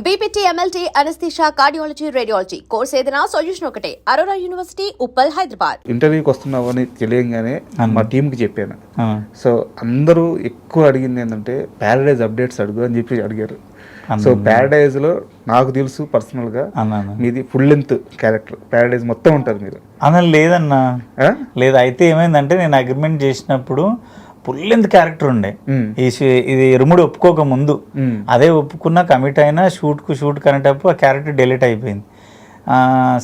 BPT, MLT, anaesthesia, cardiology, radiology course ఏదైనా solution ఒకటే. Aurora university, Uppal, Hyderabad. ఇంటర్వ్యూకి వస్తున్నావని తెలియగానే మా టీంకి చెప్పాను. సో అందరూ ఎక్కువ అడిగింది ఏంటంటే ప్యారడైజ్ అప్డేట్స్ అడుగు అని చెప్పి అడిగారు. సో ప్యారడైజ్ లో నాకు తెలుసు పర్సనల్ గా మీది ఫుల్ లెంత్ క్యారెక్టర్ ప్యారడైజ్ మొత్తం ఉంటుంది మీరు అన్న. లేదన్నా, లేదు. అయితే ఏమైందంటే నేను అగ్రిమెంట్ చేసినప్పుడు ఫుల్ లెంత్ క్యారెక్టర్ ఉండే. ఇది ఇరుముడు ఒప్పుకోక ముందు అదే ఒప్పుకున్న కమిట్ అయినా షూట్ కనేటప్పుడు ఆ క్యారెక్టర్ డిలీట్ అయిపోయింది.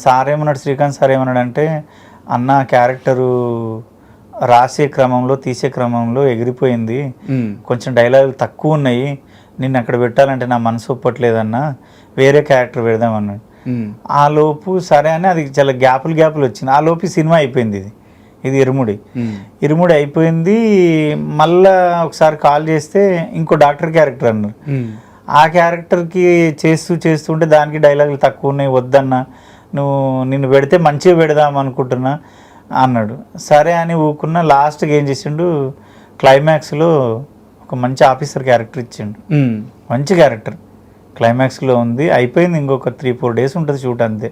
సార్ ఏమన్నాడు, శ్రీకాంత్ సార్ ఏమన్నాడు అంటే, అన్న క్యారెక్టరు రాసే క్రమంలో తీసే క్రమంలో ఎగిరిపోయింది, కొంచెం డైలాగులు తక్కువ ఉన్నాయి, నిన్ను అక్కడ పెట్టాలంటే నా మనసు ఒప్పట్లేదన్నా, వేరే క్యారెక్టర్ పెడదామన్నాడు. ఆ లోపు సరే అని అది చాలా గ్యాపులు వచ్చింది. ఆ లోపు సినిమా అయిపోయింది. ఇది ఇరుముడి అయిపోయింది. మళ్ళా ఒకసారి కాల్ చేస్తే ఇంకో డాక్టర్ క్యారెక్టర్ అన్నారు. ఆ క్యారెక్టర్కి చేస్తుంటే దానికి డైలాగులు తక్కువ ఉన్నాయి, వద్దన్నా, నిన్ను పెడితే మంచిగా పెడదాం అనుకుంటున్నా అన్నాడు. సరే అని ఊకున్నా. లాస్ట్కి ఏం చేసిండు, క్లైమాక్స్లో ఒక మంచి ఆఫీసర్ క్యారెక్టర్ ఇచ్చిండు. మంచి క్యారెక్టర్ క్లైమాక్స్లో ఉంది. అయిపోయింది, ఇంకొక 3-4 డేస్ ఉంటుంది షూట్, అంతే.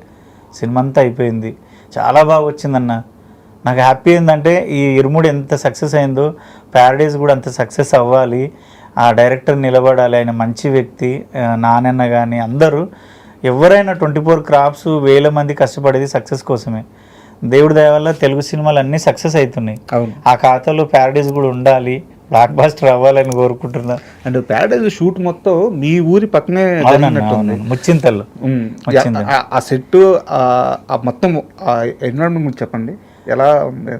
సినిమా అంతా అయిపోయింది. చాలా బాగా వచ్చిందన్న. నాకు హ్యాపీ ఏంటంటే ఈ ఇరుముడు ఎంత సక్సెస్ అయిందో ప్యారడైజ్ కూడా అంత సక్సెస్ అవ్వాలి. ఆ డైరెక్టర్ నిలబడాలి, ఆయన మంచి వ్యక్తి. నానన్న కానీ అందరూ ఎవరైనా 24 క్రాఫ్ట్స్ 1000 మంది కష్టపడేది సక్సెస్ కోసమే. దేవుడి దయ వల్ల తెలుగు సినిమాలు అన్నీ సక్సెస్ అవుతున్నాయి. ఆ ఖాతాలో ప్యారడైజ్ కూడా ఉండాలి, బ్లాక్ బాస్టర్ అవ్వాలని కోరుకుంటున్నా. అండ్ ప్యారడైజ్ షూట్ మొత్తం మీ ఊరి పక్కనే ముచ్చింతల్లో. ఆ సెట్ మొత్తం ఎన్విరాన్మెంట్ చెప్పండి ఎలా ఉంది?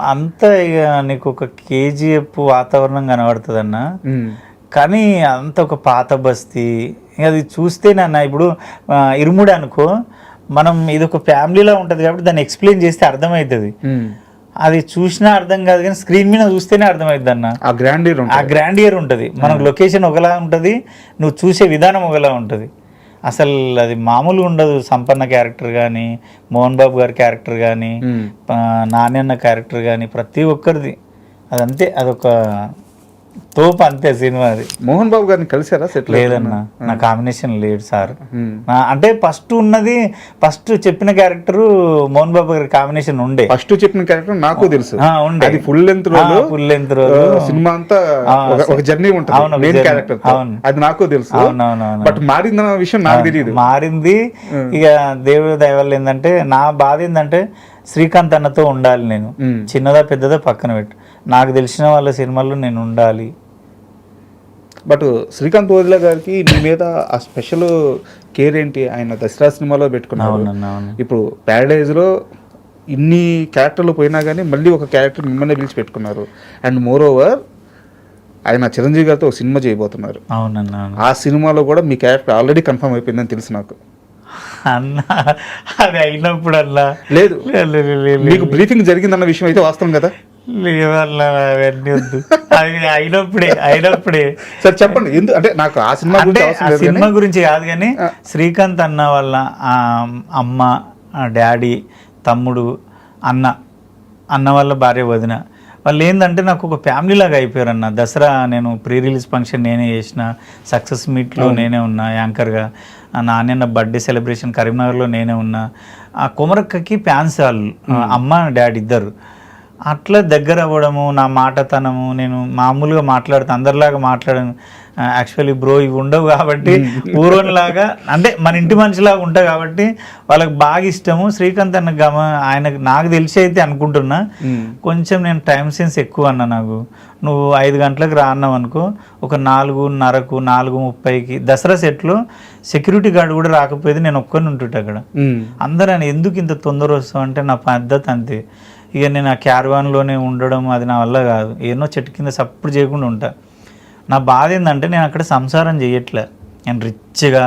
అంత ఇక నీకు ఒక కేజీఎఫ్ వాతావరణం కనబడుతుంది అన్న. కానీ అంత ఒక పాత బస్తీ. అది చూస్తేనన్న ఇప్పుడు ఇరుముడి అనుకో, మనం ఇది ఒక ఫ్యామిలీలా ఉంటుంది కాబట్టి దాన్ని ఎక్స్ప్లెయిన్ చేస్తే అర్థమవుతుంది. అది చూసినా అర్థం కాదు కానీ స్క్రీన్ మీద చూస్తేనే అర్థమవుతుంది అన్న. ఆ గ్రాండియర్ ఉంటుంది. మనకు లొకేషన్ ఒకలా ఉంటుంది, నువ్వు చూసే విధానం ఒకలా ఉంటుంది. అసలు అది మామూలుగా ఉండదు. సంపన్న క్యారెక్టర్ కానీ, మోహన్ బాబు గారి క్యారెక్టర్ కానీ, నాణ్యన్న క్యారెక్టర్ కానీ, ప్రతి ఒక్కరిది అదంతే. అదొక తోపు, అంతే సినిమా. అది మోహన్ బాబు గారిని కలిసారా? సెట్ లేదన్నా, నా కాంబినేషన్ లేడు సార్. అంటే ఫస్ట్ చెప్పిన క్యారెక్టర్ మోహన్ బాబు గారి కాంబినేషన్ ఉండే. ఫస్ట్ చెప్పిన క్యారెక్టర్ నాకు తెలుసు ఉండే. ఫుల్ లెంత్ రోల్ సినిమా అంతా ఒక జర్నీ ఉంటుంది, మెయిన్ క్యారెక్టర్. అది నాకు తెలుసు. బట్ మారింది విషయం నాకు తెలియదు. మారింది. ఇక దేవుడి దయ వల్ల ఏంటంటే, నా బాధ ఏంటంటే శ్రీకాంత్ అన్నతో ఉండాలి నేను. చిన్నదా పెద్దదా పక్కన పెట్టు, నాకు తెలిసిన వాళ్ళ సినిమాల్లో నేను ఉండాలి. బట్ శ్రీకాంత్ ఓదిలా గారికి మీ మీద ఆ స్పెషల్ కేర్ ఏంటి? ఆయన దసరా సినిమాలో పెట్టుకున్నారు. ఇప్పుడు ప్యారడైజ్లో ఇన్ని క్యారెక్టర్లు పోయినా కానీ మళ్ళీ ఒక క్యారెక్టర్ మిమ్మల్ని పిలిచి పెట్టుకున్నారు. అండ్ మోర్ ఓవర్ ఆయన చిరంజీవి గారితో ఒక సినిమా చేయబోతున్నారు. అవునన్నా. ఆ సినిమాలో కూడా మీ క్యారెక్టర్ ఆల్రెడీ కన్ఫర్మ్ అయిపోయిందని తెలుసు నాకు. అన్న అది అయినప్పుడు అన్నా లేదు, మీకు బ్రీఫింగ్ జరిగిందన్న విషయం అయితే వాస్తవం కదా? లేదన్నా, అవన్నీ వద్దు. అది అయినప్పుడే సరే చెప్పండి. అంటే నాకు ఆ సినిమా గురించి కాదు కానీ, శ్రీకాంత్ అన్న వాళ్ళ అమ్మ, డాడీ, తమ్ముడు, అన్న వాళ్ళ భార్య, వదిన, వాళ్ళు ఏంటంటే నాకు ఒక ఫ్యామిలీ లాగా అయిపోయారు అన్న. దసరా నేను ప్రీ రిలీజ్ ఫంక్షన్ నేనే చేసిన, సక్సెస్ మీట్లో నేనే ఉన్నా యాంకర్గా, నాన్న బర్త్డే సెలబ్రేషన్ కరీంనగర్లో నేనే ఉన్నా. ఆ కొమరక్కకి ఫ్యాన్స్ వాళ్ళు, అమ్మ డాడీ ఇద్దరు. అట్లా దగ్గర అవ్వడము, నా మాటతనము, నేను మామూలుగా మాట్లాడుతాను, అందరిలాగా మాట్లాడాను. యాక్చువల్లీ బ్రో ఇవి ఉండవు కాబట్టి పూర్వంలాగా, అంటే మన ఇంటి మనిషిలాగా ఉంటాయి కాబట్టి వాళ్ళకి బాగా ఇష్టము. శ్రీకాంత్ అన్న ఆయనకు నాకు తెలిసి అయితే అనుకుంటున్నా, కొంచెం నేను టైం సెన్స్ ఎక్కువ అన్న. నాకు నువ్వు 5 గంటలకు రాన్నావు అనుకో, ఒక 4:30కు 4:30కి దసరా సెట్లో సెక్యూరిటీ గార్డ్ కూడా రాకపోయేది, నేను ఒక్కరిని ఉంటుంటే అక్కడ. అందరూ ఆయన ఎందుకు ఇంత తొందర వస్తావు అంటే నా పద్ధతి అంతే. ఇక నేను ఆ క్యారవాన్లోనే ఉండడం అది నా వల్ల కాదు. ఏమో చెట్టు కింద సప్పుడు చేయకుండా ఉంటా. నా బాధ ఏంటంటే నేను అక్కడ సంసారం చేయట్లే. నేను రిచ్గా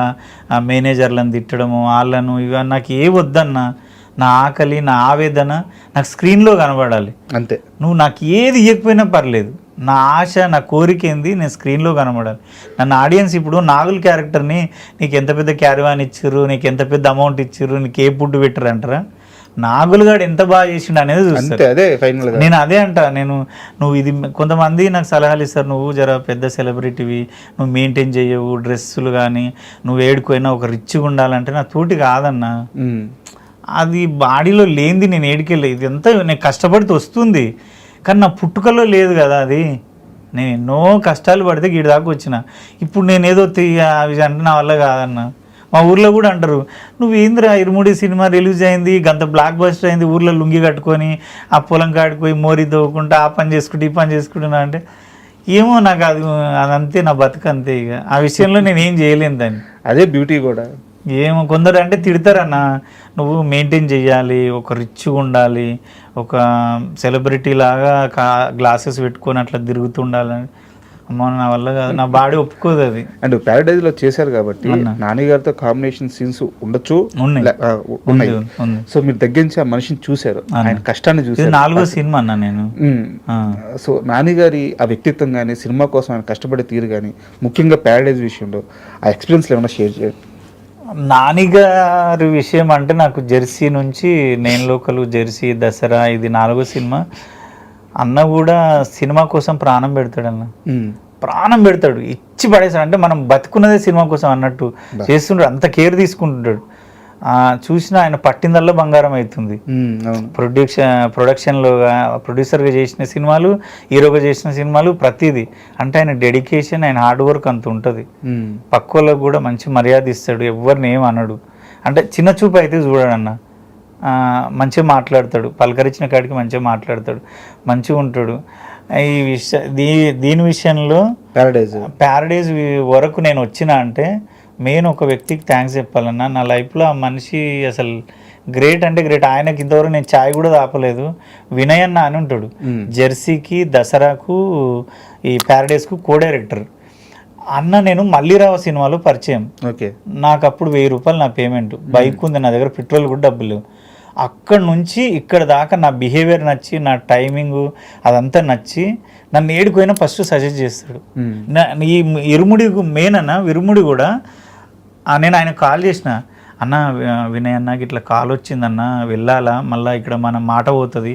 మేనేజర్లను తిట్టడము, వాళ్ళను ఇవి నాకు ఏ వద్దన్నా. నా ఆకలి, నా ఆవేదన నాకు స్క్రీన్లో కనబడాలి అంతే. నువ్వు నాకు ఏది ఇవ్వకపోయినా పర్లేదు, నా ఆశ, నా కోరిక ఏంది, నేను స్క్రీన్లో కనబడాలి. నన్ను ఆడియన్స్ ఇప్పుడు నాగుల్ క్యారెక్టర్ని నీకు ఎంత పెద్ద క్యారవాన్ ఇచ్చిర్రు, నీకు ఎంత పెద్ద అమౌంట్ ఇచ్చిర్రు, నీకు ఏ ఫుడ్ పెట్టరు అంటారా? నాగులుగాడు ఎంత బాగా చేసిండు అనేది చూస్తారు. అంతే, అదే ఫైనల్ గా. నేను అదే అంట, నువ్వు ఇది కొంతమంది నాకు సలహాలు ఇస్తారు, నువ్వు జర పెద్ద సెలబ్రిటీవి, నువ్వు మెయింటైన్ చేయవు డ్రెస్సులు కానీ, నువ్వు ఏడుకోయినా ఒక రిచ్గా ఉండాలంటే నా తోటి కాదన్నా. అది బాడీలో లేనిది నేను ఏడికెళ్ళి, ఇది అంతా నేను కష్టపడితే వస్తుంది, కానీ నా పుట్టుకలో లేదు కదా అది. నేను ఎన్నో కష్టాలు పడితే గీడి దాకా వచ్చిన. ఇప్పుడు నేను ఏదో అవి అంటే నా వల్ల కాదన్న. మా ఊర్లో కూడా అంటారు, నువ్వు ఏందిరా ఇరుముడి సినిమా రిలీజ్ అయింది, గంత బ్లాక్ బస్టర్ అయింది, ఊర్లో లుంగి కట్టుకొని ఆ పొలం కాడికి పోయి మోరి తవ్వుకుంటా ఆ పని చేసుకుంటూ ఈ పని చేసుకుంటున్నా అంటే, ఏమో నాకు అదంతే, నా బతుకు అంతే. ఇక ఆ విషయంలో నేను ఏం చేయలేను దాన్ని. అదే బ్యూటీ కూడా. ఏమో కొందరు అంటే తిడతారన్న, నువ్వు మెయింటైన్ చేయాలి, ఒక రిచ్గా ఉండాలి, ఒక సెలబ్రిటీ లాగా గ్లాసెస్ పెట్టుకొని అట్లా తిరుగుతుండాలని. అమ్మ నా వల్ల కాదు, నా బాడీ ఒప్పుకోదు అది. అండ్ ప్యారడైజ్ లో చేశారు కాబట్టి నాని గారితో కాంబినేషన్ సీన్స్ ఉండొచ్చు, ఉన్నాయి. సో మీరు దగ్గర నుంచి ఆ మనిషిని చూశారు, ఆయన కష్టాన్ని చూసారు. 4వ సినిమా అన్న నేను. సో నాని గారి ఆ వ్యక్తిత్వం కానీ, సినిమా కోసం ఆయన కష్టపడే తీరు కానీ, ముఖ్యంగా ప్యారడైజ్ విషయంలో ఆ ఎక్స్పీరియన్స్ ఏమైనా షేర్ చేయండి. నానిగారి విషయం అంటే నాకు జెర్సీ నుంచి నేను లోకల్, జెర్సీ, దసరా, ఇది 4వ సినిమా. అన్న కూడా సినిమా కోసం ప్రాణం పెడతాడు అన్న, ప్రాణం పెడతాడు, ఇచ్చి పడేస్తాడు. అంటే మనం బతుకున్నదే సినిమా కోసం అన్నట్టు చేస్తుంటాడు, అంత కేర్ తీసుకుంటుంటాడు. చూసిన ఆయన పట్టిందల్లా బంగారం అవుతుంది. ప్రొడక్షన్లో ప్రొడ్యూసర్గా చేసిన సినిమాలు, హీరోగా చేసిన సినిమాలు, ప్రతిదీ అంటే ఆయన డెడికేషన్, ఆయన హార్డ్ వర్క్ అంత ఉంటుంది. పక్కోళ్ళకు కూడా మంచి మర్యాద ఇస్తాడు, ఎవరిని ఏం అనడు. అంటే చిన్న చూపు అయితే చూడడన్న, మంచిగా మాట్లాడతాడు, పలకరించిన కాడికి మంచిగా మాట్లాడతాడు, మంచిగా ఉంటాడు. దీని విషయంలో ప్యారడైజ్ వరకు నేను వచ్చిన అంటే మెయిన్ ఒక వ్యక్తికి థ్యాంక్స్ చెప్పాలన్నా. నా లైఫ్లో ఆ మనిషి అసలు గ్రేట్ అంటే గ్రేట్. ఆయనకి ఇంతవరకు నేను ఛాయ్ కూడా తాపలేదు. వినయ్ అన్న అని ఉంటాడు, జెర్సీకి, దసరాకు, ఈ ప్యారడైజ్కు కో డైరెక్టర్ అన్న. నేను మల్లిరావ సినిమాలో పరిచయం. నాకు అప్పుడు 1000 రూపాయలు నా పేమెంట్, బైక్ ఉంది నా దగ్గర, పెట్రోల్ కూడా డబ్బులు. అక్కడ నుంచి ఇక్కడ దాకా నా బిహేవియర్ నచ్చి, నా టైమింగ్ అదంతా నచ్చి, నన్ను ఏడుకోయినా ఫస్ట్ సజెస్ట్ చేస్తాడు. ఈ ఇరుముడి మెయిన్ అన్న, ఇరుముడి కూడా నేను ఆయన కాల్ చేసిన, అన్న వినయ్ అన్నకి ఇట్లా కాల్ వచ్చిందన్న, వెళ్ళాలా, మళ్ళీ ఇక్కడ మన మాట పోతుంది,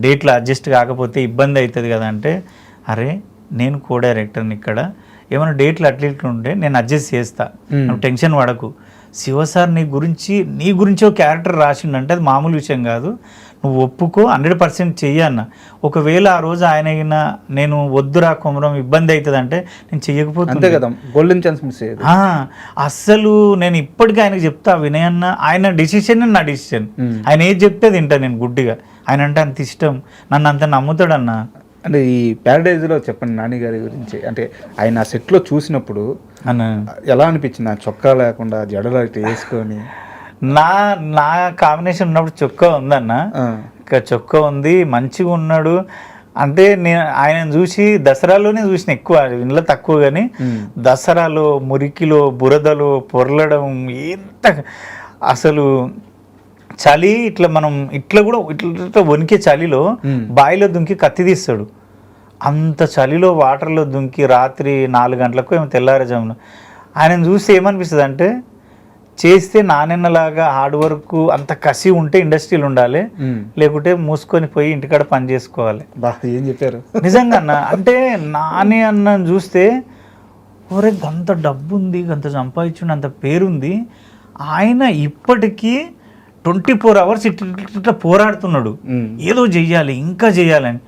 డేట్లో అడ్జస్ట్ కాకపోతే ఇబ్బంది అవుతుంది కదా అంటే, అరే నేను కో డైరెక్టర్ని, ఇక్కడ ఏమైనా డేట్లు అట్లా ఉంటే నేను అడ్జస్ట్ చేస్తా, నువ్వు టెన్షన్ పడకు. శివ సార్ నీ గురించి ఒక క్యారెక్టర్ రాసిండంటే అది మామూలు విషయం కాదు, నువ్వు ఒప్పుకో, 100% చెయ్యన్న. ఒకవేళ ఆ రోజు ఆయన నేను వద్దురా కొమరం ఇబ్బంది అవుతుంది అంటే నేను చెయ్యకపోతే కదా, గోల్డెన్ ఛాన్స్ మిస్ అయ్యేది. అస్సలు నేను ఇప్పటికీ ఆయనకు చెప్తా, వినయ్ అన్న ఆయన డిసిషన్ నా డిసిషన్, ఆయన ఏది చెప్తే తింటా నేను గుడ్డిగా. ఆయన అంటే అంత ఇష్టం, నన్ను అంత నమ్ముతాడన్న. అంటే ఈ ప్యారడైజ్లో చెప్పండి నాని గారి గురించి. అంటే ఆయన సెట్లో చూసినప్పుడు ఎలా అనిపించింది, చొక్కా లేకుండా జడలు అయితే వేసుకొని? నా కాంబినేషన్ ఉన్నప్పుడు చొక్కా ఉందన్న, ఇంకా చొక్కా ఉంది, మంచిగా ఉన్నాడు. అంటే నేను ఆయన చూసి దసరాలోనే చూసిన ఎక్కువ, ఇంట్లో తక్కువ. కానీ దసరాలో మురికిలో బురదలో పొరలడం, ఎంత అసలు చలి, ఇట్లా మనం ఇట్లా కూడా ఇట్లా వణికే చలిలో బావిలో దుంకి కత్తి తీస్తాడు. అంత చలిలో వాటర్లో దుంకి రాత్రి 4 గంటలకు ఏమో తెల్లారజామున ఆయన చూస్తే ఏమనిపిస్తుంది అంటే, చేస్తే నానెన్నలాగా హార్డ్ వర్క్ అంత కసి ఉంటే ఇండస్ట్రీలు ఉండాలి, లేకుంటే మూసుకొని పోయి ఇంటికాడ పని చేసుకోవాలి. ఏం చెప్పారు నిజంగా అన్న. అంటే నాని అన్న చూస్తే, ఒరే గంత డబ్బు ఉంది, గంత సంపాదించుండి, అంత పేరుంది, ఆయన ఇప్పటికీ 24 hours ఇట్లా పోరాడుతున్నాడు, ఏదో చెయ్యాలి, ఇంకా చెయ్యాలని.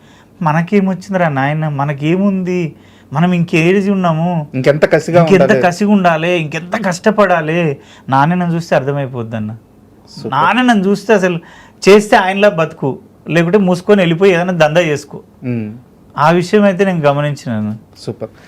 మనకేమొచ్చిందిరా నాయన, మనకేముంది, మనం ఇంకేజ్ ఉన్నాము, ఇంకెంత కసిగా ఉండాలి, ఇంకెంత కష్టపడాలి. నాన్నను చూస్తే అర్థమైపోద్ది అన్న. నాన్నను చూస్తే అసలు చేస్తే ఆయనలా బతుకు, లేకుంటే మూసుకొని వెళ్ళిపోయి ఏదైనా దందా చేసుకో. ఆ విషయం అయితే నేను గమనించినాను. సూపర్.